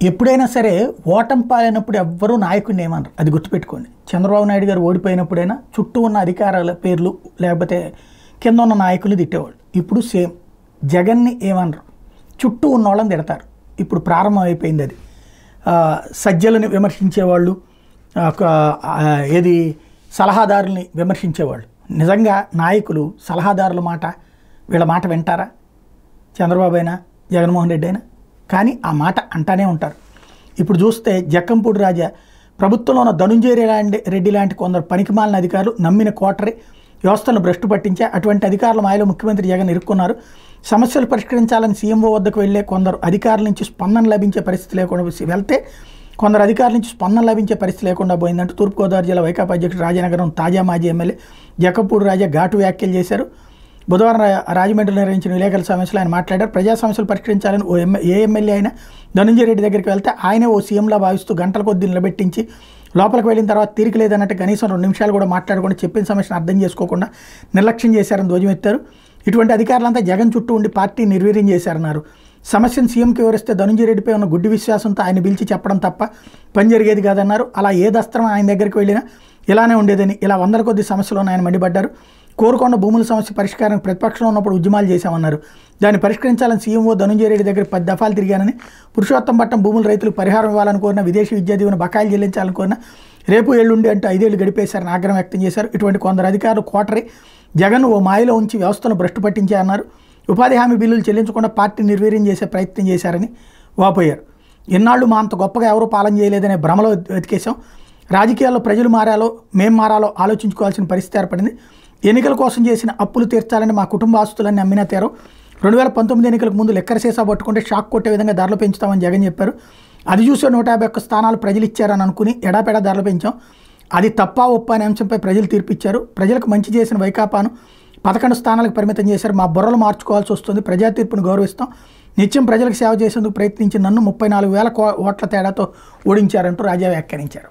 ఎప్పుడైనా సరే ఓటమి పాలైనప్పుడు ఎవ్వరూ నాయకుడిని ఏమనరు, అది గుర్తుపెట్టుకోండి. చంద్రబాబు నాయుడు గారు ఓడిపోయినప్పుడైనా చుట్టూ ఉన్న అధికారాల పేర్లు లేకపోతే కింద ఉన్న నాయకులు తిట్టేవాళ్ళు. ఇప్పుడు సేమ్ జగన్ని ఏమనరు, చుట్టూ ఉన్న వాళ్ళని తిడతారు. ఇప్పుడు ప్రారంభం అయిపోయింది అది. సజ్జలని విమర్శించేవాళ్ళు, ఏది సలహాదారుల్ని విమర్శించేవాళ్ళు. నిజంగా నాయకులు సలహాదారుల మాట వీళ్ళ మాట వింటారా? చంద్రబాబు అయినా జగన్మోహన్ రెడ్డి అయినా కానీ ఆ మాట అంటానే ఉంటారు. ఇప్పుడు చూస్తే జక్కంపూడి రాజా ప్రభుత్వంలో ఉన్న ధనుంజయ రెడ్డి లాంటి కొందరు పనికిమాలిన అధికారులు నమ్మిన కోటరీ వ్యవస్థను భ్రష్టు పట్టించే అటువంటి అధికారుల మాయలో ముఖ్యమంత్రి జగన్ ఇరుక్కున్నారు. సమస్యలు పరిష్కరించాలని సీఎంఓ వద్దకు వెళ్లే కొందరు అధికారుల నుంచి స్పందన లభించే పరిస్థితి లేకుండా వెళ్తే కొందరు అధికారుల నుంచి స్పందన లభించే పరిస్థితి లేకుండా పోయిందంటూ తూర్పుగోదావరి జిల్లా వైకాపా అధ్యక్షుడు రాజనగరం తాజా మాజీ ఎమ్మెల్యే జక్కంపూడి రాజా ఘాటు వ్యాఖ్యలు చేశారు. బుధవారం రాజమండ్రిలో నిర్వహించిన విలేకరుల సమావేశంలో ఆయన మాట్లాడారు. ప్రజా సమస్యలు పరిష్కరించాలని ఏ ఎమ్మెల్యే అయినా ధనుంజయ రెడ్డి దగ్గరికి వెళ్తే ఆయనే ఓ సీఎంలా భావిస్తూ గంటల కొద్దీ నిలబెట్టించి లోపలికి వెళ్ళిన తర్వాత తీరిక లేదన్నట్టు కనీసం 2 నిమిషాలు కూడా మాట్లాడకుండా చెప్పిన సమస్యను అర్థం చేసుకోకుండా నిర్లక్ష్యం చేశారని ధ్వజమెత్తారు. ఇటువంటి అధికారులంతా జగన్ చుట్టూ ఉండి పార్టీ నిర్వీర్యం చేశారన్నారు. సమస్యను సీఎంకి వివరిస్తే ధనుంజయ రెడ్డిపై ఉన్న గుడ్డి విశ్వాసంతో ఆయన పిలిచి చెప్పడం తప్ప పని జరిగేది కాదన్నారు. అలా ఏ దస్త్రం ఆయన దగ్గరికి వెళ్ళినా ఇలానే ఉండేదని, ఇలా వందల కొద్ది సమస్యలు ఉన్నాయని మండిపడ్డారు. కోరుకొండ భూముల సమస్య పరిష్కారానికి ప్రతిపక్షంలో ఉన్నప్పుడు ఉద్యమాలు చేశామన్నారు. దాన్ని పరిష్కరించాలని సీఎంఓ ధనుంజయ రెడ్డి దగ్గర 10 దఫాలు తిరిగానని, పురుషోత్తంపట్నం భూముల రైతులకు పరిహారం ఇవ్వాలని కోరిన, విదేశీ విద్యా దీవెన బకాయిలు చెల్లించాలని కోరిన, రేపు ఎల్లుండి అంటూ 5 ఏళ్లు గడిపేశారని ఆగ్రహం వ్యక్తం చేశారు. ఇటువంటి కొందరు అధికారులు కోటరీ జగన్ ఓ మాయలో ఉంచి వ్యవస్థను భ్రష్టు పట్టించారన్నారు. ఉపాధి హామీ బిల్లులు చెల్లించకుండా పార్టీ నిర్వీర్యం చేసే ప్రయత్నం చేశారని వాపోయారు. ఎన్నాళ్ళు మా అంత గొప్పగా ఎవరూ పాలన చేయలేదనే భ్రమలో వెతికేశాం. రాజకీయాల్లో ప్రజలు మారాలో మేం మారాలో ఆలోచించుకోవాల్సిన పరిస్థితి ఏర్పడింది. ఎన్నికల కోసం చేసిన అప్పులు తీర్చాలని మా కుటుంబ ఆస్తులన్నీ అమ్మినా తీరం. 2019 ఎన్నికలకు ముందు లెక్కర సీసా పట్టుకుంటే షాక్ కొట్టే విధంగా ధరలు పెంచుతామని జగన్ చెప్పారు. అది చూసే 151 స్థానాలు ప్రజలు ఇచ్చారని అనుకుని ఎడాపెడా ధరలు పెంచాం. అది తప్పా ఒప్ప అనే అంశంపై ప్రజలు తీర్పిచ్చారు. ప్రజలకు మంచి చేసిన వైకాపాను 11 స్థానాలకు పరిమితం చేశారు. మా బుర్రలు మార్చుకోవాల్సి వస్తుంది. ప్రజా తీర్పును గౌరవిస్తాం. నిత్యం ప్రజలకు సేవ చేసేందుకు ప్రయత్నించి నన్ను 34,000 ఓట్ల తేడాతో ఓడించారంటూ రాజా వ్యాఖ్యానించారు.